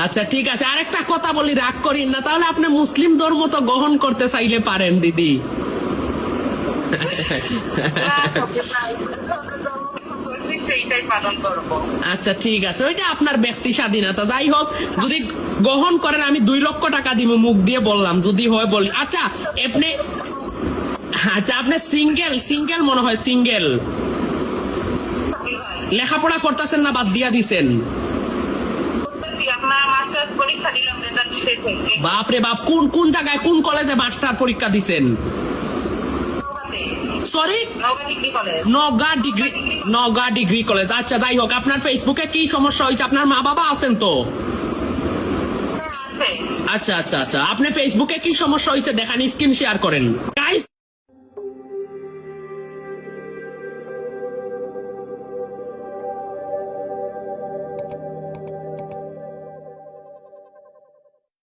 আচ্ছা ঠিক আছে, আরেকটা কথা বলি, রাগ করিন না, তাহলে আপনি মুসলিম ধর্ম তো গ্রহণ করতে চাইলে পারেন দিদি। সেইটাই পালন করবো। আচ্ছা ঠিক আছে, ওইটা আপনার ব্যক্তি স্বাধীনতা। যাই হোক, যদি গ্রহণ করেন আমি 2 লক্ষ টাকা দিব, মুখ দিয়ে বললাম, যদি হয় বলি। আচ্ছা আপনি, আচ্ছা আপনি সিঙ্গেল মনে হয়, সিঙ্গেল। লেখাপড়া করতেছেন না বাদ দিয়া দিছেন? আপনার মাস্টার পরীক্ষা দিলাম, রেজাল্ট শেষ হয়েছে। বাপরে বাপ, কোন জায়গায়, কোন কলেজে মাস্টার পরীক্ষা দিছেন? Sorry, Naogaon degree college. আচ্ছা যাই হোক, আপনার ফেসবুকে কি সমস্যা হয়েছে? আপনার মা বাবা আছেন তো? আচ্ছা আচ্ছা আচ্ছা, আপনি ফেসবুকে কি সমস্যা হয়েছে দেখান, স্ক্রিন শেয়ার করেন গাইস।